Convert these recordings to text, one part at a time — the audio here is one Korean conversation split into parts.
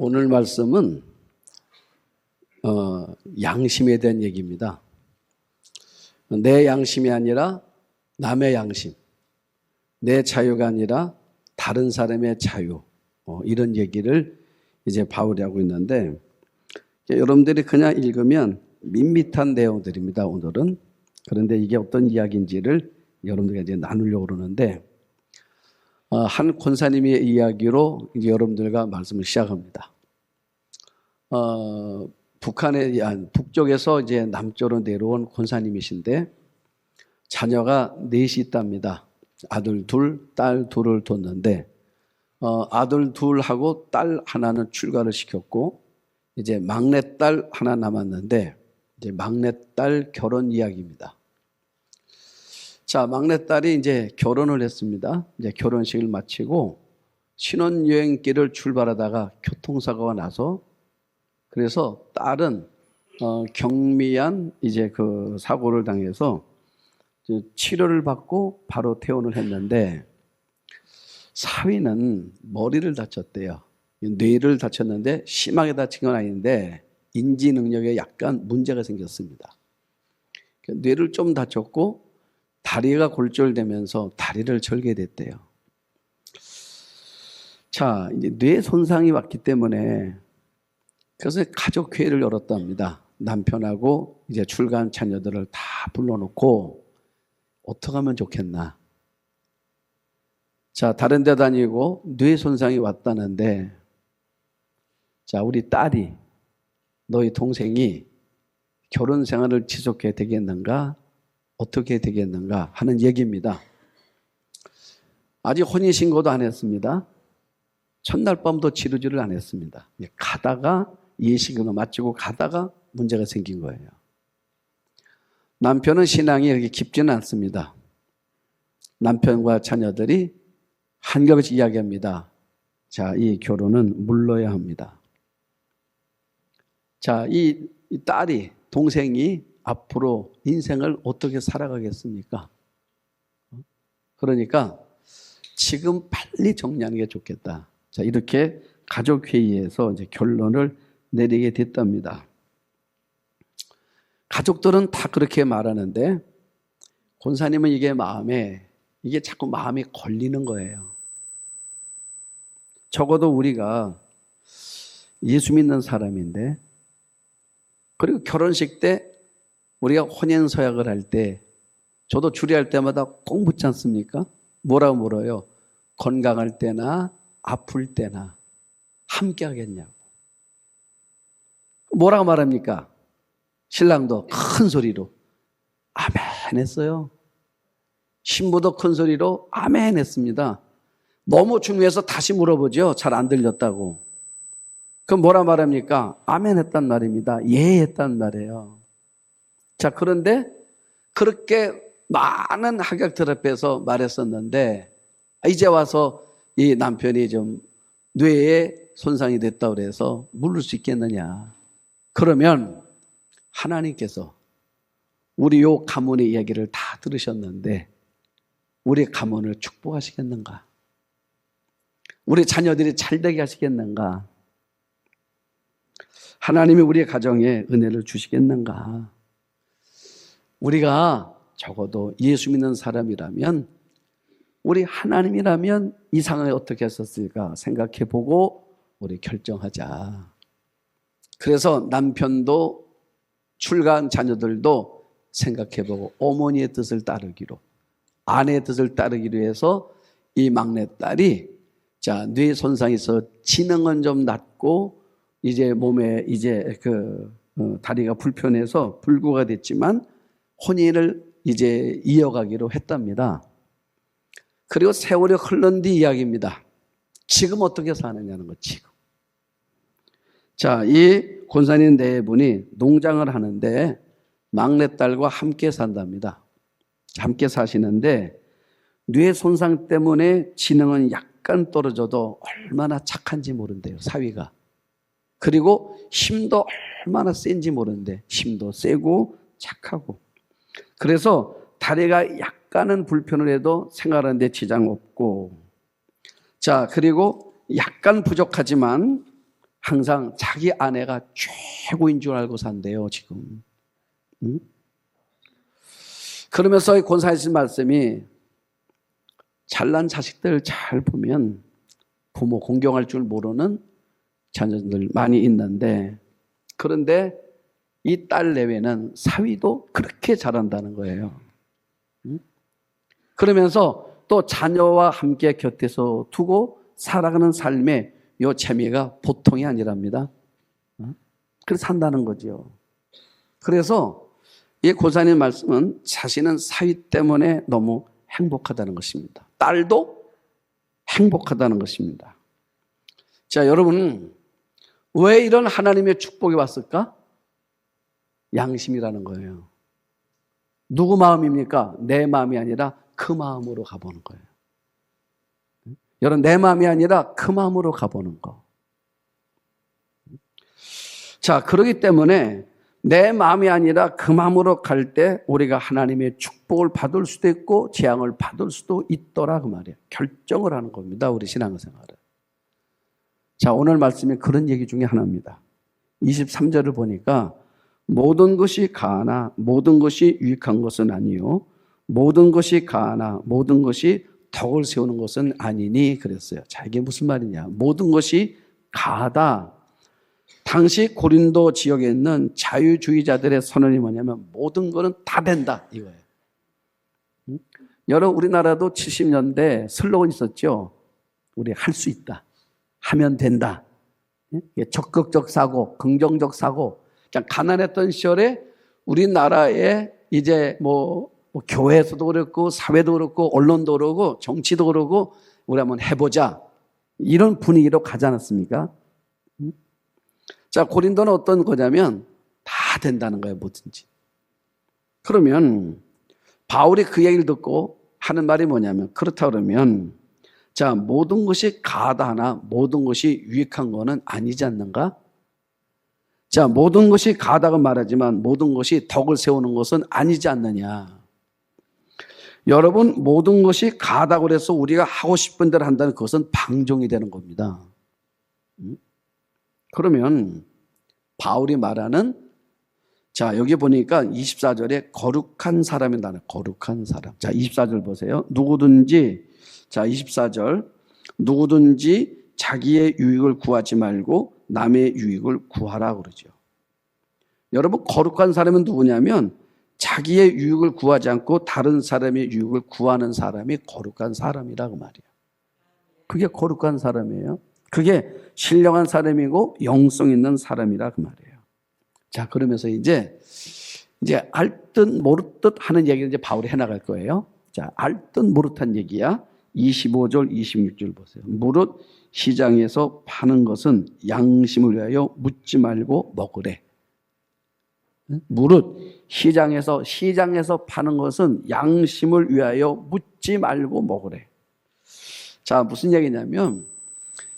오늘 말씀은 양심에 대한 얘기입니다. 내 양심이 아니라 남의 양심, 내 자유가 아니라 다른 사람의 자유, 이런 얘기를 이제 바울이 하고 있는데, 여러분들이 그냥 읽으면 밋밋한 내용들입니다, 오늘은. 그런데 이게 어떤 이야기인지를 여러분들과 이제 나누려고 그러는데, 한 권사님의 이야기로 이제 여러분들과 말씀을 시작합니다. 북쪽에서 이제 남쪽으로 내려온 권사님이신데, 자녀가 넷이 있답니다. 아들 둘, 딸 둘을 뒀는데, 아들 둘하고 딸 하나는 출가를 시켰고, 이제 막내딸 하나 남았는데, 이제 막내딸 결혼 이야기입니다. 자, 막내딸이 이제 결혼을 했습니다. 이제 결혼식을 마치고 신혼여행길을 출발하다가 교통사고가 나서, 그래서 딸은 경미한 이제 그 사고를 당해서 치료를 받고 바로 퇴원을 했는데, 사위는 머리를 다쳤대요. 뇌를 다쳤는데 심하게 다친 건 아닌데 인지 능력에 약간 문제가 생겼습니다. 뇌를 좀 다쳤고 다리가 골절되면서 다리를 절게 됐대요. 자, 이제 뇌 손상이 왔기 때문에 그래서 가족회의를 열었답니다. 남편하고 이제 출가한 자녀들을 다 불러놓고 어떻게 하면 좋겠나. 자, 다른 데 다니고 뇌 손상이 왔다는데, 자, 우리 딸이, 너희 동생이 결혼 생활을 지속해야 되겠는가? 어떻게 되겠는가? 하는 얘기입니다. 아직 혼인신고도 안 했습니다. 첫날 밤도 치르지를 안 했습니다. 가다가 예식을 마치고 가다가 문제가 생긴 거예요. 남편은 신앙이 이렇게 깊지는 않습니다. 남편과 자녀들이 한결같이 이야기합니다. 자, 이 결혼은 물러야 합니다. 자, 이 딸이, 동생이 앞으로 인생을 어떻게 살아가겠습니까? 그러니까 지금 빨리 정리하는 게 좋겠다. 자, 이렇게 가족회의에서 이제 결론을 내리게 됐답니다. 가족들은 다 그렇게 말하는데, 권사님은 이게 자꾸 마음에 걸리는 거예요. 적어도 우리가 예수 믿는 사람인데, 그리고 결혼식 때 우리가 혼인서약을 할 때, 저도 주례할 때마다 꼭 묻지 않습니까? 뭐라고 물어요? 건강할 때나 아플 때나 함께 하겠냐고. 뭐라고 말합니까? 신랑도 큰 소리로 아멘 했어요. 신부도 큰 소리로 아멘 했습니다. 너무 중요해서 다시 물어보죠. 잘 안 들렸다고. 그럼 뭐라 말합니까? 아멘 했단 말입니다. 예 했단 말이에요. 자, 그런데 그렇게 많은 학약들 앞에서 말했었는데, 이제 와서 이 남편이 좀 뇌에 손상이 됐다고 그래서 물을 수 있겠느냐. 그러면 하나님께서 우리 요 가문의 이야기를 다 들으셨는데 우리 가문을 축복하시겠는가? 우리 자녀들이 잘되게 하시겠는가? 하나님이 우리의 가정에 은혜를 주시겠는가? 우리가 적어도 예수 믿는 사람이라면, 우리 하나님이라면 이 상황에 어떻게 했었을까 생각해보고 우리 결정하자. 그래서 남편도 출가한 자녀들도 생각해보고 어머니의 뜻을 따르기로, 아내의 뜻을 따르기로 해서 이 막내딸이, 자, 뇌 손상이 있어 지능은 좀 낮고 이제 몸에 이제 다리가 불편해서 불구가 됐지만 혼인을 이제 이어가기로 했답니다. 그리고 세월이 흘른 뒤 이야기입니다. 지금 어떻게 사느냐는 거, 지금. 자, 이 권사님 네 분이 농장을 하는데 막내딸과 함께 산답니다. 함께 사시는데 뇌 손상 때문에 지능은 약간 떨어져도 얼마나 착한지 모른대요, 사위가. 그리고 힘도 얼마나 센지 모르는데 힘도 세고 착하고. 그래서 다리가 약간은 불편을 해도 생활하는데 지장 없고, 자, 그리고 약간 부족하지만 항상 자기 아내가 최고인 줄 알고 산대요, 지금. 응? 그러면서 이 권사님 말씀이 잘난 자식들 잘 보면 부모 공경할 줄 모르는 자녀들 많이 있는데, 그런데 이 딸 내외는 사위도 그렇게 잘한다는 거예요. 그러면서 또 자녀와 함께 곁에서 두고 살아가는 삶의 요 재미가 보통이 아니랍니다. 그래서 산다는 거죠. 그래서 이 고사님 말씀은 자신은 사위 때문에 너무 행복하다는 것입니다. 딸도 행복하다는 것입니다. 자, 여러분, 왜 이런 하나님의 축복이 왔을까? 양심이라는 거예요. 누구 마음입니까? 내 마음이 아니라 그 마음으로 가보는 거예요. 여러분, 내 마음이 아니라 그 마음으로 가보는 거. 자, 그렇기 때문에 내 마음이 아니라 그 마음으로 갈 때 우리가 하나님의 축복을 받을 수도 있고 재앙을 받을 수도 있더라, 그 말이에요. 결정을 하는 겁니다, 우리 신앙생활은. 자, 오늘 말씀이 그런 얘기 중에 하나입니다. 23절을 보니까 모든 것이 가하나 모든 것이 유익한 것은 아니요 모든 것이 가하나 모든 것이 덕을 세우는 것은 아니니 그랬어요. 자, 이게 무슨 말이냐? 모든 것이 가하다. 당시 고린도 지역에 있는 자유주의자들의 선언이 뭐냐면 모든 거는 다 된다, 이거예요. 여러분, 우리나라도 70년대 슬로건 있었죠. 우리 할 수 있다, 하면 된다. 적극적 사고, 긍정적 사고. 그냥 가난했던 시절에 우리나라에 이제 뭐 교회에서도 그렇고 사회도 그렇고 언론도 그렇고 정치도 그렇고 우리 한번 해보자, 이런 분위기로 가지 않았습니까? 자, 고린도는 어떤 거냐면 다 된다는 거예요, 뭐든지. 그러면 바울이 그 얘기를 듣고 하는 말이 뭐냐면, 그렇다 그러면 자, 모든 것이 가하다 하나 모든 것이 유익한 거는 아니지 않는가? 자, 모든 것이 가하다고 말하지만 모든 것이 덕을 세우는 것은 아니지 않느냐? 여러분, 모든 것이 가하다고 해서 우리가 하고 싶은 대로 한다는 그것은 방종이 되는 겁니다. 그러면 바울이 말하는, 자, 여기 보니까 24절에 거룩한 사람이라는, 거룩한 사람. 자, 24절 보세요. 누구든지, 자, 24절, 누구든지 자기의 유익을 구하지 말고 남의 유익을 구하라 그러죠. 여러분, 거룩한 사람은 누구냐면 자기의 유익을 구하지 않고 다른 사람의 유익을 구하는 사람이 거룩한 사람이라고 말이에요. 그게 거룩한 사람이에요. 그게 신령한 사람이고 영성 있는 사람이라 그 말이에요. 자, 그러면서 이제 알 듯 모를 듯 하는 얘기를 이제 바울이 해나갈 거예요. 자, 알 듯 모르듯한 얘기야. 25절, 26절 보세요. 무릇 시장에서 파는 것은 양심을 위하여 묻지 말고 먹으래. 무릇 시장에서 파는 것은 양심을 위하여 묻지 말고 먹으래. 자, 무슨 얘기냐면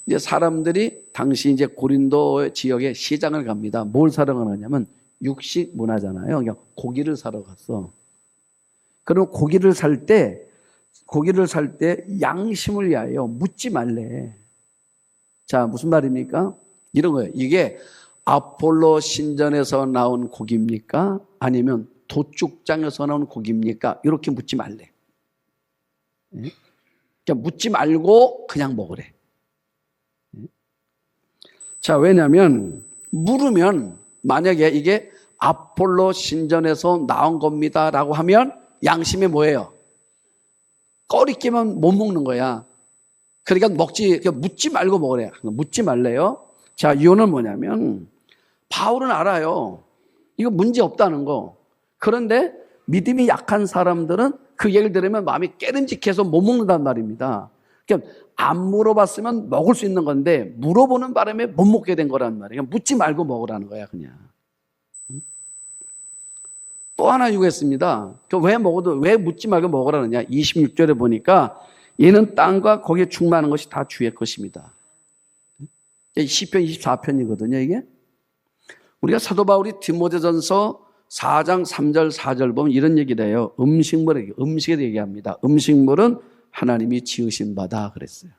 이제 사람들이 당시 이제 고린도 지역에 시장을 갑니다. 뭘 사러 가느냐면 육식 문화잖아요. 그냥 고기를 사러 갔어. 그럼 고기를 살 때 양심을 위하여 묻지 말래. 자, 무슨 말입니까? 이런 거예요. 이게 아폴로 신전에서 나온 고기입니까? 아니면 도축장에서 나온 고기입니까? 이렇게 묻지 말래. 그러니까 묻지 말고 그냥 먹으래. 자, 왜냐하면 물으면 만약에 이게 아폴로 신전에서 나온 겁니다라고 하면 양심이 뭐예요? 꺼리끼면 못 먹는 거야. 그러니까 묻지 말고 먹으래. 묻지 말래요. 자, 이유는 뭐냐면 바울은 알아요. 이거 문제 없다는 거. 그런데 믿음이 약한 사람들은 그 얘기를 들으면 마음이 깨름직해서 못 먹는단 말입니다. 그러니까 안 물어봤으면 먹을 수 있는 건데 물어보는 바람에 못 먹게 된 거란 말이에요. 묻지 말고 먹으라는 거야, 그냥. 또 하나 이유가 있습니다. 왜 묻지 말고 먹으라느냐? 26절에 보니까 이는 땅과 거기에 충만한 것이 다 주의 것입니다. 시편 24편이거든요, 이게. 우리가 사도 바울이 디모데전서 4장 3절 4절 보면 이런 얘기를 해요. 음식을 얘기합니다. 음식물은 하나님이 지으신 바다 그랬어요.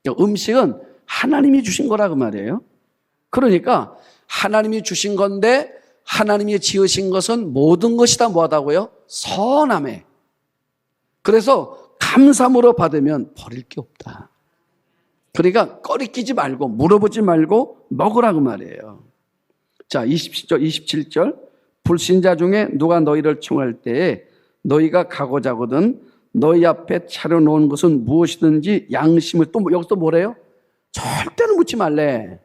음식은 하나님이 주신 거라고 말이에요. 그러니까 하나님이 주신 건데 하나님이 지으신 것은 모든 것이 다 뭐하다고요? 선하매. 그래서 감사함으로 받으면 버릴 게 없다. 그러니까 꺼리끼지 말고 물어보지 말고 먹으라고 말이에요. 자, 27절. 불신자 중에 누가 너희를 청할 때에 너희가 가고자 하거든 너희 앞에 차려놓은 것은 무엇이든지 양심을 여기서 또 뭐래요? 절대로 묻지 말래.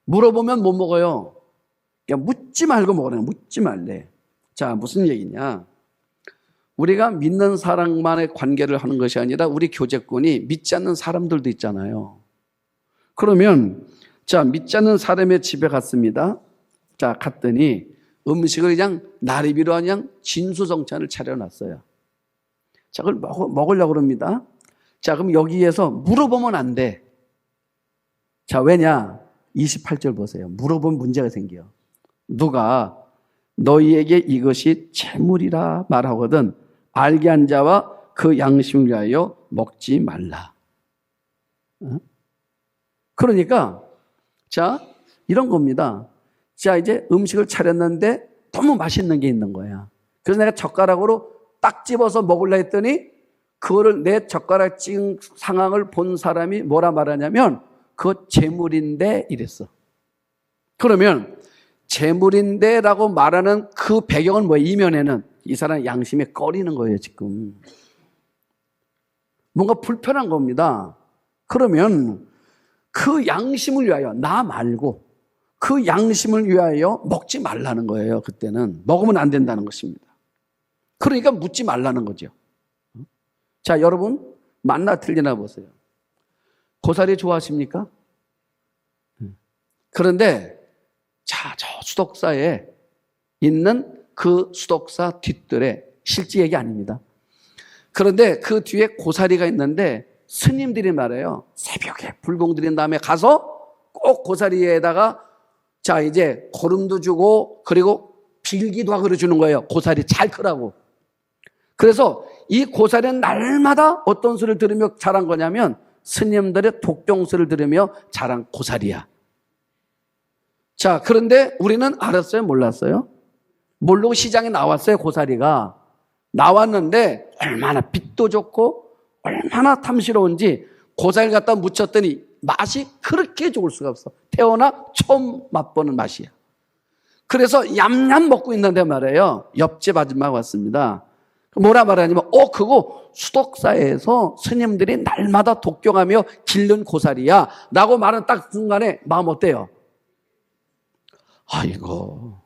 물어보면 못 먹어요. 그러니까 묻지 말고 먹으래. 묻지 말래. 자, 무슨 얘기냐? 우리가 믿는 사람만의 관계를 하는 것이 아니라 우리 교제권이 믿지 않는 사람들도 있잖아요. 그러면 자, 믿지 않는 사람의 집에 갔습니다. 자, 갔더니 음식을 그냥 나리비로 그냥 진수성찬을 차려놨어요. 자, 그걸 먹으려고 그럽니다. 자, 그럼 여기에서 물어보면 안 돼. 자, 왜냐? 28절 보세요. 물어보면 문제가 생겨요. 누가 너희에게 이것이 재물이라 말하거든 알게 한 자와 그 양심을 위하여 먹지 말라. 그러니까 자, 이런 겁니다. 자, 이제 음식을 차렸는데 너무 맛있는 게 있는 거야. 그래서 내가 젓가락으로 딱 집어서 먹으려 했더니 그거를 내 젓가락 찍은 상황을 본 사람이 뭐라 말하냐면 그거 재물인데 이랬어. 그러면 재물인데 라고 말하는 그 배경은 뭐예요? 이면에는 이 사람 양심에 꺼리는 거예요. 지금 뭔가 불편한 겁니다. 그러면 그 양심을 위하여 나 말고 그 양심을 위하여 먹지 말라는 거예요. 그때는 먹으면 안 된다는 것입니다. 그러니까 묻지 말라는 거죠. 자, 여러분 맞나 틀리나 보세요. 고사리 좋아하십니까? 그런데 자, 저 수덕사에 있는 그 수덕사 뒷뜰에 실제 얘기 아닙니다. 그런데 그 뒤에 고사리가 있는데 스님들이 말해요. 새벽에 불공 들인 다음에 가서 꼭 고사리에다가 자, 이제 거름도 주고 그리고 빌기도 하고 그러주는 거예요. 고사리 잘 크라고. 그래서 이 고사리는 날마다 어떤 소리를 들으며 자란 거냐면 스님들의 독경소리를 들으며 자란 고사리야. 자, 그런데 우리는 알았어요? 몰랐어요? 모르고 시장에 나왔어요. 고사리가. 나왔는데 얼마나 빛도 좋고 얼마나 탐스러운지 고사리를 갖다 묻혔더니 맛이 그렇게 좋을 수가 없어. 태어나 처음 맛보는 맛이야. 그래서 얌얌 먹고 있는데 말이에요. 옆집 아줌마가 왔습니다. 뭐라 말하냐면 그거 수덕사에서 스님들이 날마다 독경하며 기른 고사리야 라고 말하는 딱 순간에 마음 어때요? 아이고.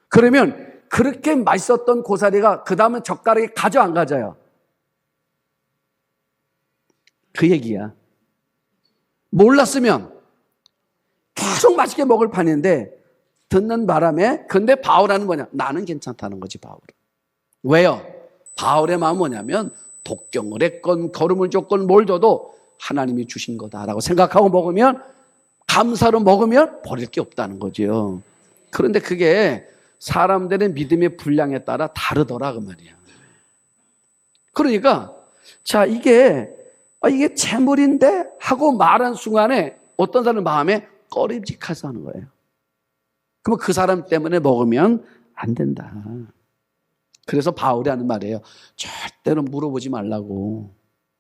그러면 그렇게 맛있었던 고사리가 그 다음에 젓가락이 가져 안 가져요? 그 얘기야. 몰랐으면 계속 맛있게 먹을 판인데 듣는 바람에 근데 바울은 뭐냐? 나는 괜찮다는 거지. 바울은. 왜요? 바울의 마음은 뭐냐면 독경을 했건 거름을 줬건 뭘 줘도 하나님이 주신 거다라고 생각하고 먹으면 감사로 먹으면 버릴 게 없다는 거죠. 그런데 그게 사람들의 믿음의 분량에 따라 다르더라 그 말이야. 그러니까 자, 이게 재물인데 하고 말한 순간에 어떤 사람 마음에 꺼림직해서 하는 거예요. 그러면 그 사람 때문에 먹으면 안 된다. 그래서 바울이 하는 말이에요. 절대로 물어보지 말라고.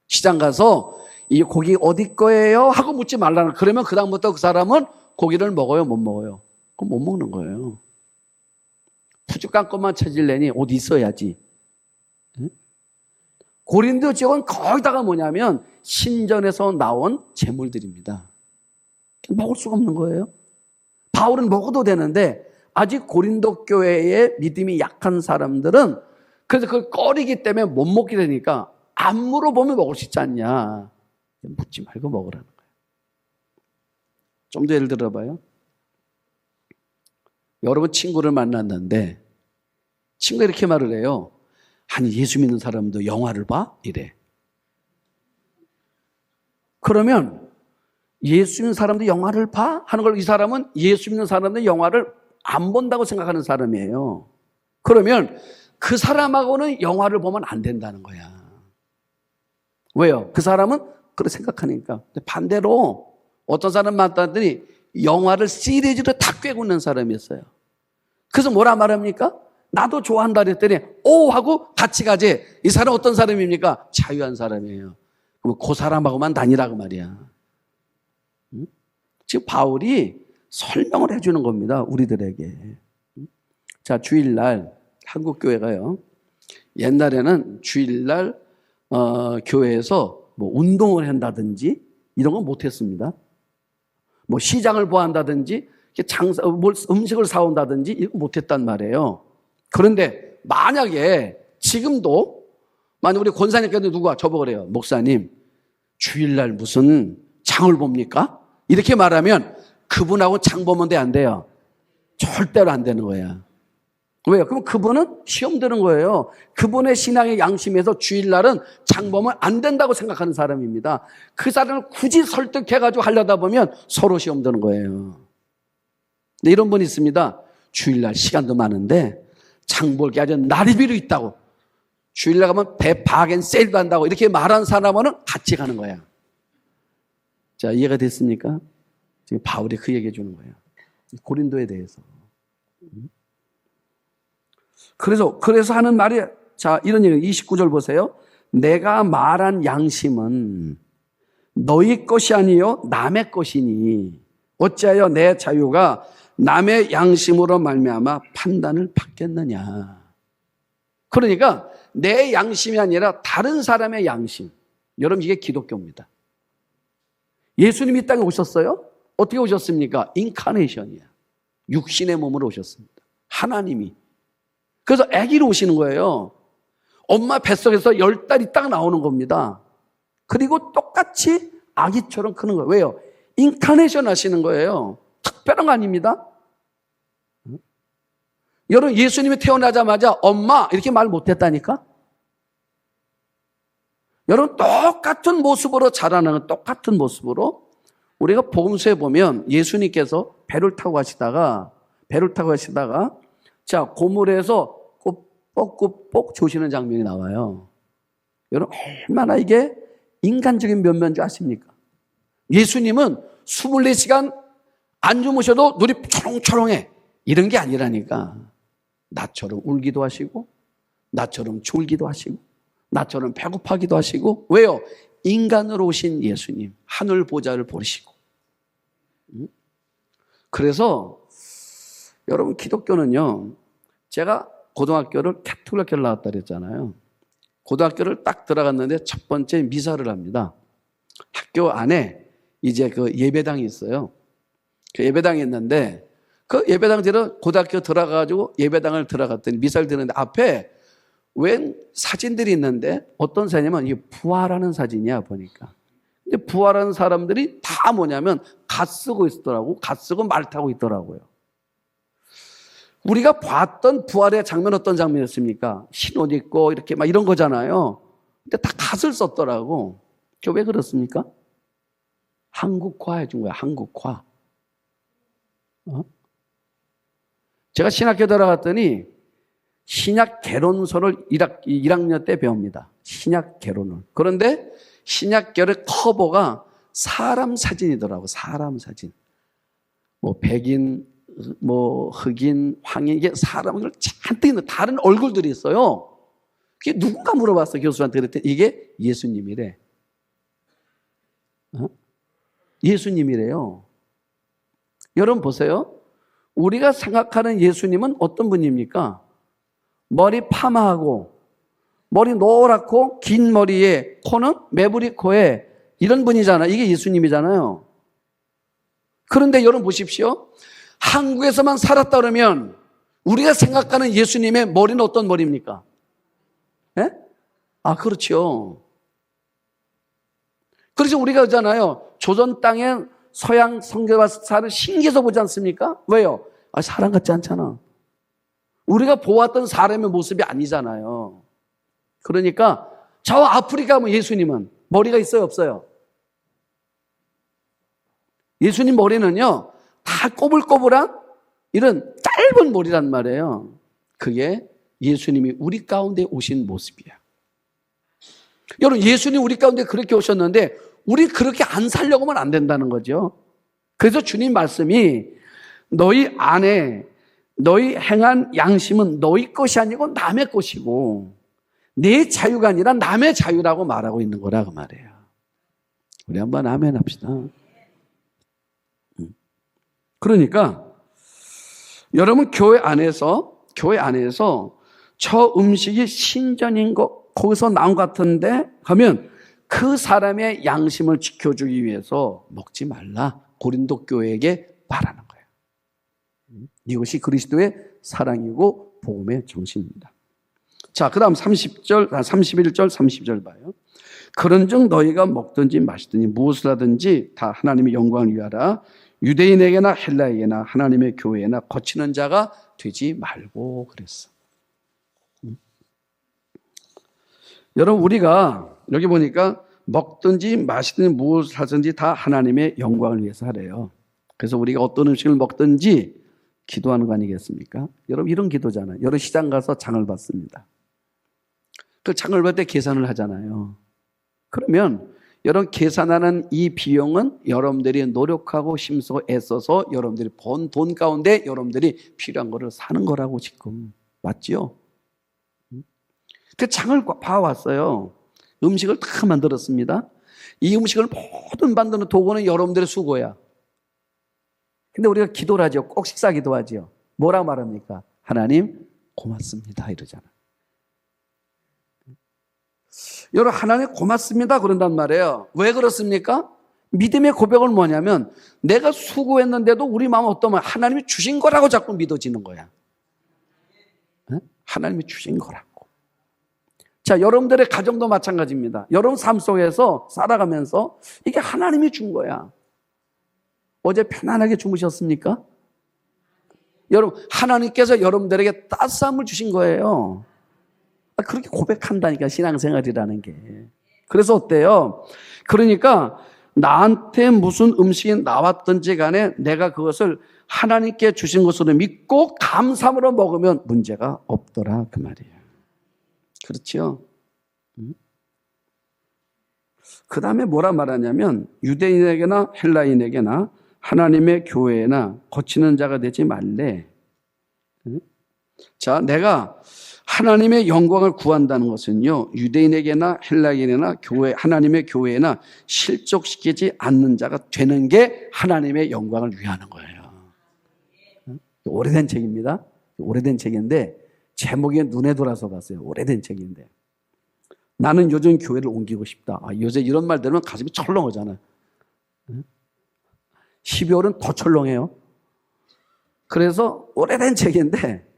시장 가서 이 고기 어디 거예요? 하고 묻지 말라는. 그러면 그 다음부터 그 사람은 고기를 먹어요? 못 먹어요? 그럼 못 먹는 거예요. 푸죽간 것만 찾으려니 어디 있어야지. 응? 고린도 지역은 거기다가 뭐냐면 신전에서 나온 재물들입니다. 먹을 수가 없는 거예요. 바울은 먹어도 되는데 아직 고린도 교회의 믿음이 약한 사람들은 그래서 그걸 꺼리기 때문에 못 먹게 되니까 안 물어보면 먹을 수 있지 않냐. 묻지 말고 먹으라는 거예요. 좀 더 예를 들어봐요. 여러분 친구를 만났는데 친구가 이렇게 말을 해요. 아니 예수 믿는 사람도 영화를 봐? 이래. 그러면 예수 믿는 사람도 영화를 봐? 하는 걸 이 사람은 예수 믿는 사람도 영화를 안 본다고 생각하는 사람이에요. 그러면 그 사람하고는 영화를 보면 안 된다는 거야. 왜요? 그 사람은 그렇게 생각하니까. 반대로 어떤 사람 만났더니 영화를 시리즈로 다 꿰고 있는 사람이 있어요. 그래서 뭐라 말합니까? 나도 좋아한다 그랬더니 오 하고 같이 가지. 이 사람 어떤 사람입니까? 자유한 사람이에요. 그럼 그 사람하고만 다니라고 말이야. 지금 바울이 설명을 해주는 겁니다. 우리들에게. 자, 주일날 한국교회가요. 옛날에는 주일날 교회에서 뭐 운동을 한다든지 이런 건 못했습니다. 뭐 시장을 보한다든지 음식을 사온다든지 이거 못했단 말이에요. 그런데 만약에 지금도 만약 우리 권사님께도 누가 저보고 그래요. 목사님 주일날 무슨 장을 봅니까? 이렇게 말하면 그분하고 장 보면 돼, 안 돼요? 절대로 안 되는 거야. 왜요? 그럼 그분은 시험 드는 거예요. 그분의 신앙의 양심에서 주일날은 장 보면 안 된다고 생각하는 사람입니다. 그 사람을 굳이 설득해가지고 하려다 보면 서로 시험 드는 거예요. 근데 이런 분이 있습니다. 주일날 시간도 많은데 장 볼 게 아주 나리비로 있다고. 주일날 가면 바겐 세일도 한다고 이렇게 말하는 사람은 같이 가는 거야. 자, 이해가 됐습니까? 지금 바울이 그 얘기해 주는 거예요. 고린도에 대해서. 그래서 하는 말이, 자, 이런 얘기, 29절 보세요. 내가 말한 양심은 너희 것이 아니요 남의 것이니 어찌하여 내 자유가 남의 양심으로 말미암아 판단을 받겠느냐. 그러니까 내 양심이 아니라 다른 사람의 양심. 여러분, 이게 기독교입니다. 예수님이 이 땅에 오셨어요? 어떻게 오셨습니까? 인카네이션이야. 육신의 몸으로 오셨습니다. 하나님이. 그래서 아기로 오시는 거예요. 엄마 뱃속에서 10달이 딱 나오는 겁니다. 그리고 똑같이 아기처럼 크는 거예요. 왜요? 인카네이션 하시는 거예요. 특별한 거 아닙니다. 여러분, 예수님이 태어나자마자 엄마 이렇게 말 못했다니까? 여러분, 똑같은 모습으로 자라나는 똑같은 모습으로 우리가 복음서에 보면 예수님께서 배를 타고 가시다가 자, 고물에서 뻑뻑뻑 조시는 장면이 나와요. 여러분, 얼마나 이게 인간적인 면면인지 아십니까? 예수님은 24시간 안 주무셔도 눈이 초롱초롱해. 이런 게 아니라니까. 나처럼 울기도 하시고, 나처럼 졸기도 하시고, 나처럼 배고파기도 하시고. 왜요? 인간으로 오신 예수님, 하늘 보좌를 보시고. 그래서 여러분, 기독교는요, 제가 고등학교를 캐톨릭 학교를 나왔다 그랬잖아요. 고등학교를 딱 들어갔는데 첫 번째 미사를 합니다. 학교 안에 이제 그 예배당이 있어요. 그 예배당이 있는데 그 예배당들은 고등학교 들어가가지고 예배당을 들어갔더니 미사를 드리는데 앞에 웬 사진들이 있는데 어떤 사진이냐면 이게 부활하는 사진이야 보니까. 근데 부활하는 사람들이 다 뭐냐면 갓 쓰고 있더라고. 갓 쓰고 말 타고 있더라고요. 우리가 봤던 부활의 장면 어떤 장면이었습니까? 흰옷 입고 이렇게 막 이런 거잖아요. 근데 다 갓을 썼더라고. 그게 왜 그렇습니까? 한국화 해준 거야, 한국화. 제가 신학교 들어갔더니 신약 개론서를 1학년 때 배웁니다. 신약 개론을. 그런데 신약 개론의 커버가 사람 사진이더라고, 사람 사진. 뭐 백인, 뭐 흑인, 황인, 이게 사람들 잔뜩 있는 다른 얼굴들이 있어요. 그게 누군가 물어봤어, 교수한테. 그랬더니 이게 예수님이래. 예수님이래요. 여러분 보세요. 우리가 생각하는 예수님은 어떤 분입니까? 머리 파마하고 머리 노랗고 긴 머리에 코는 매부리 코에 이런 분이잖아요. 이게 예수님이잖아요. 그런데 여러분 보십시오. 한국에서만 살았다 그러면 우리가 생각하는 예수님의 머리는 어떤 머리입니까? 예? 아, 그렇죠. 그래서 우리가 그러잖아요. 조선 땅에 서양 성교가 사는 신기해서 보지 않습니까? 왜요? 아, 사람 같지 않잖아. 우리가 보았던 사람의 모습이 아니잖아요. 그러니까 저 아프리카 뭐 예수님은 머리가 있어요, 없어요? 예수님 머리는요, 다 꼬불꼬불한 이런 짧은 머리란 말이에요. 그게 예수님이 우리 가운데 오신 모습이야. 여러분, 예수님 우리 가운데 그렇게 오셨는데 우리 그렇게 안 살려고 하면 안 된다는 거죠. 그래서 주님 말씀이 너희 안에 너희 행한 양심은 너희 것이 아니고 남의 것이고 내 자유가 아니라 남의 자유라고 말하고 있는 거라 그 말이에요. 우리 한번 아멘 합시다. 그러니까 여러분 교회 안에서 저 음식이 신전인 거 거기서 나온 것 같은데 하면 그 사람의 양심을 지켜주기 위해서 먹지 말라. 고린도 교회에게 말하는 거예요. 이것이 그리스도의 사랑이고 복음의 정신입니다. 자, 그 다음 31절, 30절 봐요. 그런즉 너희가 먹든지 마시든지 무엇을 하든지 다 하나님의 영광을 위하라. 유대인에게나 헬라에게나 하나님의 교회에나 거치는 자가 되지 말고 그랬어. 여러분 우리가 여기 보니까 먹든지 마시든지 무엇을 하든지 다 하나님의 영광을 위해서 하래요. 그래서 우리가 어떤 음식을 먹든지 기도하는 거 아니겠습니까? 여러분 이런 기도잖아요. 여러분 시장 가서 장을 봤습니다. 그 장을 볼 때 계산을 하잖아요. 그러면 여러분 계산하는 이 비용은 여러분들이 노력하고 힘써 애써서 여러분들이 번 돈 가운데 여러분들이 필요한 거를 사는 거라고 지금 맞죠? 그 장을 봐왔어요. 음식을 다 만들었습니다. 이 음식을 모든 만드는 도구는 여러분들의 수고야. 근데 우리가 기도를 하죠. 꼭 식사 기도하죠. 뭐라고 말합니까? 하나님 고맙습니다 이러잖아. 여러분 하나님 고맙습니다 그런단 말이에요. 왜 그렇습니까? 믿음의 고백은 뭐냐면 내가 수고했는데도 우리 마음은 어떠면 하나님이 주신 거라고 자꾸 믿어지는 거야. 하나님이 주신 거라고. 자, 여러분들의 가정도 마찬가지입니다. 여러분 삶 속에서 살아가면서 이게 하나님이 준 거야. 어제 편안하게 주무셨습니까? 여러분 하나님께서 여러분들에게 따스함을 주신 거예요. 그렇게 고백한다니까 신앙생활이라는 게. 그래서 어때요? 그러니까 나한테 무슨 음식이 나왔든지 간에 내가 그것을 하나님께 주신 것으로 믿고 감사함으로 먹으면 문제가 없더라 그 말이에요. 그렇죠? 그 다음에 뭐라 말하냐면 유대인에게나 헬라인에게나 하나님의 교회나 거치는 자가 되지 말래. 자, 내가 하나님의 영광을 구한다는 것은요, 유대인에게나 헬라인에게나 교회, 하나님의 교회나 실족시키지 않는 자가 되는 게 하나님의 영광을 위하는 거예요. 오래된 책입니다. 오래된 책인데 제목이 눈에 돌아서 봤어요. 오래된 책인데 나는 요즘 교회를 옮기고 싶다. 요새 이런 말 들으면 가슴이 철렁하잖아요. 12월은 더 철렁해요. 그래서 오래된 책인데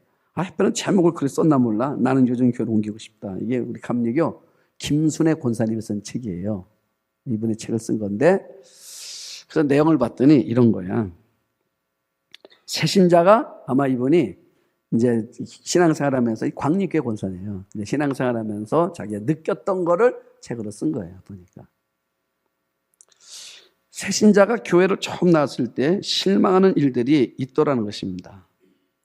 별은 제목을 그렇게 썼나 몰라. 나는 요즘 교회를 옮기고 싶다. 이게 우리 감리교 김순애 권사님이 쓴 책이에요. 이분이 책을 쓴 건데 그래서 내용을 봤더니 이런 거야. 새신자가 아마 이분이 이제 신앙생활하면서 광리교회 권사네요. 신앙생활하면서 자기가 느꼈던 거를 책으로 쓴 거예요. 보니까 새신자가 교회를 처음 나왔을 때 실망하는 일들이 있더라는 것입니다.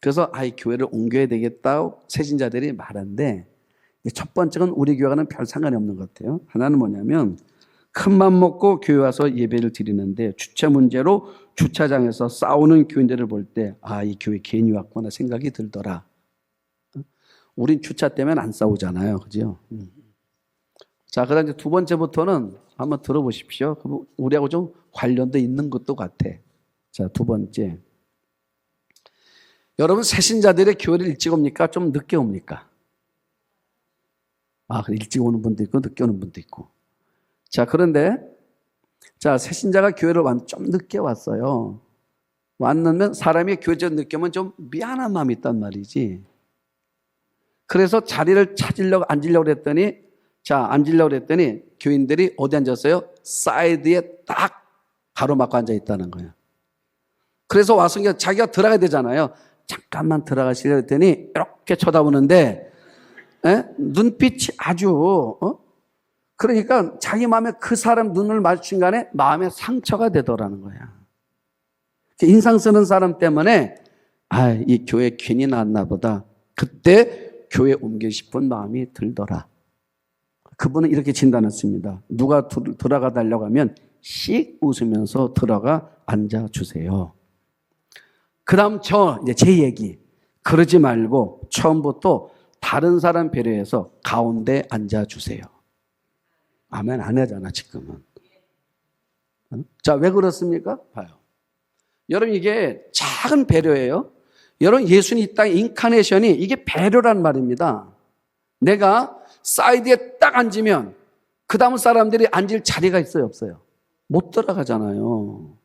그래서 이 교회를 옮겨야 되겠다고 새신자들이 말하는데 첫 번째는 우리 교회와는 별 상관이 없는 것 같아요. 하나는 뭐냐면 큰맘 먹고 교회 와서 예배를 드리는데 주차 문제로 주차장에서 싸우는 교인들을 볼 때 이 교회 괜히 왔구나 생각이 들더라. 우린 주차 때문에 안 싸우잖아요. 그죠? 자, 그 다음 이제 두 번째부터는 한번 들어보십시오. 우리하고 좀 관련돼 있는 것도 같아. 자, 두 번째. 여러분 새신자들의 교회를 일찍 옵니까? 좀 늦게 옵니까? 일찍 오는 분도 있고 늦게 오는 분도 있고. 자, 그런데 새신자가 교회를 좀 늦게 왔어요. 왔는데 사람이 교회에 늦게 오면 좀 미안한 마음이 있단 말이지. 그래서 자리를 앉으려고 그랬더니 교인들이 어디 앉았어요? 사이드에 딱 가로막고 앉아 있다는 거예요. 그래서 와서 자기가 들어가야 되잖아요. 잠깐만 들어가시려고 했더니 이렇게 쳐다보는데 눈빛이 아주 그러니까 자기 마음에 그 사람 눈을 마주친 간에 마음에 상처가 되더라는 거야. 인상 쓰는 사람 때문에 이 교회 괜히 나왔나 보다. 그때 교회 옮기고 싶은 마음이 들더라. 그분은 이렇게 진단했습니다. 누가 들어가 달라고 하면 씩 웃으면서 들어가 앉아주세요. 그 다음 이제 제 얘기. 그러지 말고 처음부터 다른 사람 배려해서 가운데 앉아주세요. 아멘 안 하잖아 지금은. 자, 왜 그렇습니까? 봐요. 여러분 이게 작은 배려예요. 여러분 예수님 이 땅의 인카네이션이 이게 배려란 말입니다. 내가 사이드에 딱 앉으면 그 다음 사람들이 앉을 자리가 있어요 없어요? 못 들어가잖아요.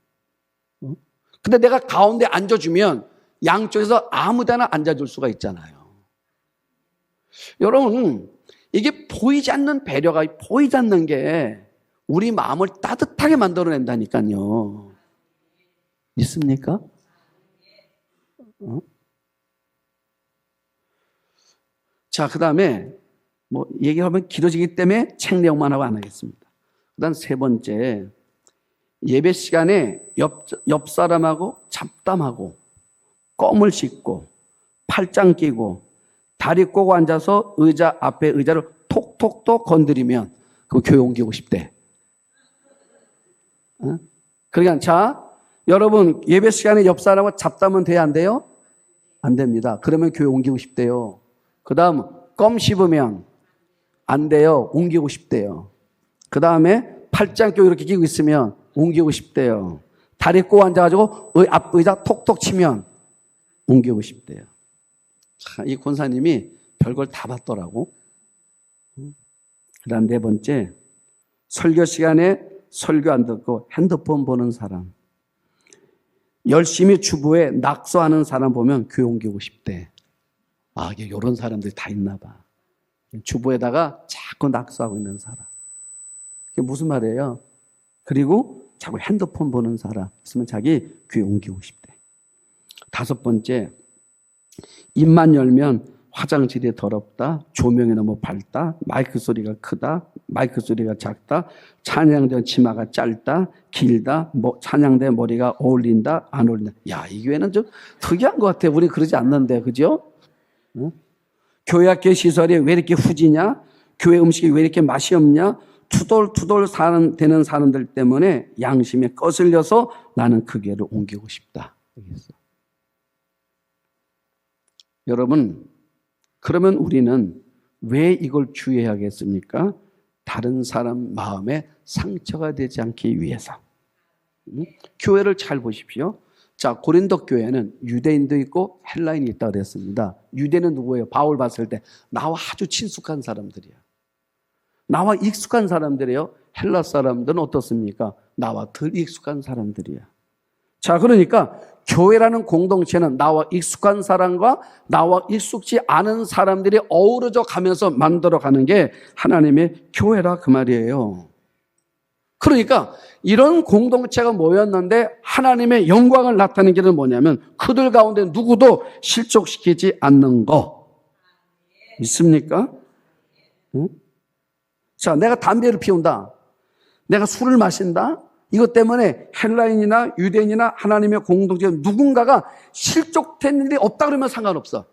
근데 내가 가운데 앉아주면 양쪽에서 아무데나 앉아줄 수가 있잖아요. 여러분 이게 보이지 않는 배려가 보이지 않는 게 우리 마음을 따뜻하게 만들어낸다니까요. 믿습니까? 자, 그 다음에 얘기하면 길어지기 때문에 책 내용만 하고 안 하겠습니다. 그 다음 세 번째, 예배 시간에 옆 사람하고 잡담하고 껌을 씹고 팔짱 끼고 다리 꼬고 앉아서 의자 앞에 의자를 톡톡톡 건드리면 그 교회 옮기고 싶대. 그러니까 자, 여러분 예배 시간에 옆 사람하고 잡담은 돼야 안 돼요? 안 됩니다. 그러면 교회 옮기고 싶대요. 그 다음 껌 씹으면 안 돼요. 옮기고 싶대요. 그 다음에 팔짱 껴 이렇게 끼고 있으면 옮기고 싶대요. 다리 꼬고 앉아가지고 앞 의자 톡톡 치면 옮기고 싶대요. 이 권사님이 별걸 다 봤더라고. 그 다음 네 번째, 설교 시간에 설교 안 듣고 핸드폰 보는 사람. 열심히 주부에 낙서하는 사람 보면 교회 옮기고 싶대. 아, 이런 사람들이 다 있나 봐. 주부에다가 자꾸 낙서하고 있는 사람. 그게 무슨 말이에요? 그리고 자꾸 핸드폰 보는 사람 있으면 자기 교회 옮기고 싶대. 다섯 번째, 입만 열면 화장실이 더럽다, 조명이 너무 밝다, 마이크 소리가 크다, 마이크 소리가 작다, 찬양대 치마가 짧다, 길다, 찬양대 머리가 어울린다, 안 어울린다. 야, 이 교회는 좀 특이한 것 같아. 우리 그러지 않는데, 그죠? 응? 교회학교 시설이 왜 이렇게 후지냐? 교회 음식이 왜 이렇게 맛이 없냐? 투덜투덜 되는 사람들 때문에 양심에 거슬려서 나는 그 교회를 옮기고 싶다. 여러분, 그러면 우리는 왜 이걸 주의해야겠습니까? 다른 사람 마음에 상처가 되지 않기 위해서. 교회를 잘 보십시오. 자, 고린도 교회는 유대인도 있고 헬라인이 있다고 그랬습니다. 유대는 누구예요? 바울 봤을 때 나와 아주 친숙한 사람들이야. 나와 익숙한 사람들이에요. 헬라 사람들은 어떻습니까? 나와 덜 익숙한 사람들이야. 자, 그러니까 교회라는 공동체는 나와 익숙한 사람과 나와 익숙지 않은 사람들이 어우러져 가면서 만들어가는 게 하나님의 교회라 그 말이에요. 그러니까 이런 공동체가 모였는데 하나님의 영광을 나타내는 길은 뭐냐면 그들 가운데 누구도 실족시키지 않는 거. 믿습니까? 응? 자, 내가 담배를 피운다. 내가 술을 마신다. 이것 때문에 헬라인이나 유대인이나 하나님의 공동체 누군가가 실족된 일이 없다 그러면 상관없어.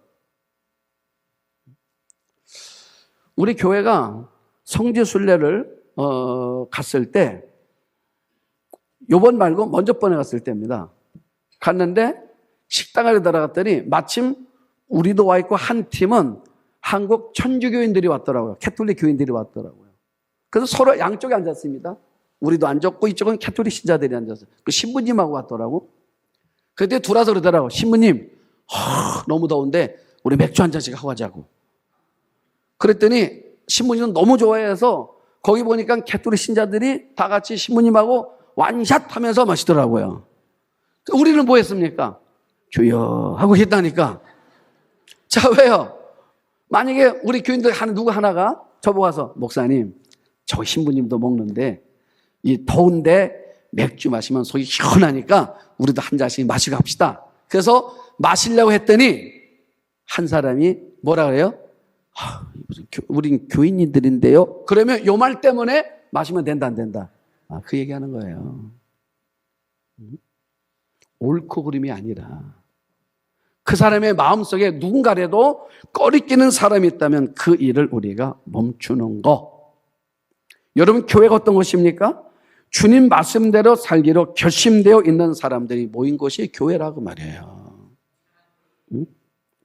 우리 교회가 성지순례를 갔을 때 요번 말고 먼저 번에 갔을 때입니다. 갔는데 식당에 들어갔더니 마침 우리도 와 있고 한 팀은 한국 천주교인들이 왔더라고요. 캐톨릭 교인들이 왔더라고요. 그래서 서로 양쪽에 앉았습니다. 우리도 앉았고 이쪽은 캐톨릭 신자들이 앉았어요. 그 신부님하고 왔더라고. 그때 둘아서 그러더라고. 신부님, 너무 더운데 우리 맥주 한 잔씩 하고 가자고. 그랬더니 신부님은 너무 좋아해서 거기 보니까 캐톨릭 신자들이 다 같이 신부님하고 완샷 하면서 마시더라고요. 우리는 뭐 했습니까? 주여 하고 했다니까. 자, 왜요? 만약에 우리 교인들 누구 하나가 저보고 와서 목사님, 저 신부님도 먹는데 이 더운데 맥주 마시면 속이 시원하니까 우리도 한 잔씩 마시고 합시다. 그래서 마시려고 했더니 한 사람이 뭐라 그래요? 우린 교인들인데요. 그러면 요 말 때문에 마시면 된다 안 된다? 그 얘기하는 거예요. 옳고 그름이 아니라 그 사람의 마음속에 누군가라도 꺼리끼는 사람이 있다면 그 일을 우리가 멈추는 거. 여러분, 교회가 어떤 것입니까? 주님 말씀대로 살기로 결심되어 있는 사람들이 모인 곳이 교회라고 말이에요.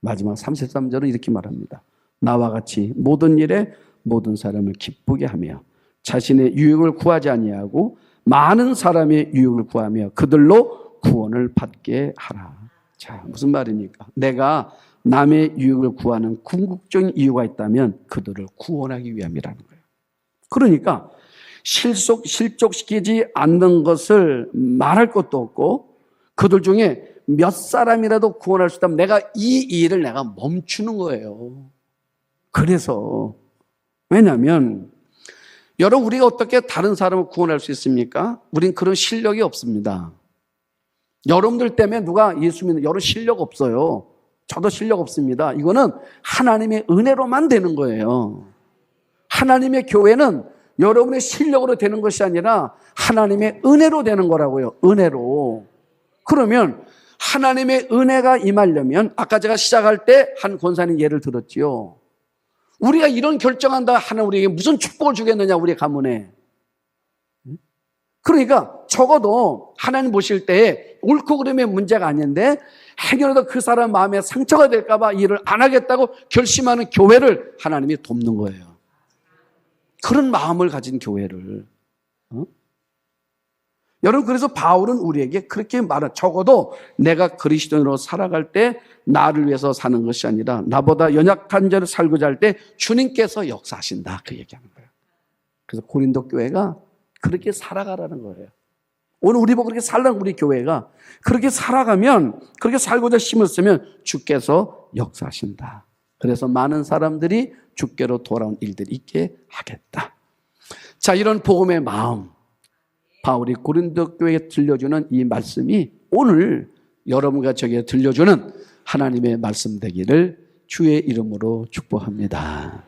마지막 33절은 이렇게 말합니다. 나와 같이 모든 일에 모든 사람을 기쁘게 하며 자신의 유익을 구하지 아니하고 많은 사람의 유익을 구하며 그들로 구원을 받게 하라. 자, 무슨 말입니까? 내가 남의 유익을 구하는 궁극적인 이유가 있다면 그들을 구원하기 위함이라는 거예요. 그러니까 실족시키지 않는 것을 말할 것도 없고 그들 중에 몇 사람이라도 구원할 수 있다면 내가 이 일을 내가 멈추는 거예요. 그래서 왜냐하면 여러분, 우리가 어떻게 다른 사람을 구원할 수 있습니까? 우린 그런 실력이 없습니다. 여러분들 때문에 누가 예수 믿는 여러분 실력 없어요. 저도 실력 없습니다. 이거는 하나님의 은혜로만 되는 거예요. 하나님의 교회는 여러분의 실력으로 되는 것이 아니라 하나님의 은혜로 되는 거라고요. 은혜로. 그러면 하나님의 은혜가 임하려면 아까 제가 시작할 때 한 권사님 예를 들었지요. 우리가 이런 결정한다 하는 우리에게 무슨 축복을 주겠느냐, 우리 가문에. 그러니까 적어도 하나님 보실 때 옳고 그름의 문제가 아닌데 행여라도 그 사람 마음에 상처가 될까 봐 일을 안 하겠다고 결심하는 교회를 하나님이 돕는 거예요. 그런 마음을 가진 교회를. 여러분, 그래서 바울은 우리에게 그렇게 말한, 적어도 내가 그리스도인으로 살아갈 때 나를 위해서 사는 것이 아니라 나보다 연약한 자를 살고자 할 때 주님께서 역사하신다, 그 얘기하는 거예요. 그래서 고린도 교회가 그렇게 살아가라는 거예요. 오늘 우리 보고 그렇게 살라는 우리 교회가 그렇게 살아가면, 그렇게 살고자 힘을 쓰면 주께서 역사하신다. 그래서 많은 사람들이 주께로 돌아온 일들이 있게 하겠다. 자, 이런 복음의 마음, 바울이 고린도 교회에 들려주는 이 말씀이 오늘 여러분과 저에게 들려주는 하나님의 말씀 되기를 주의 이름으로 축복합니다.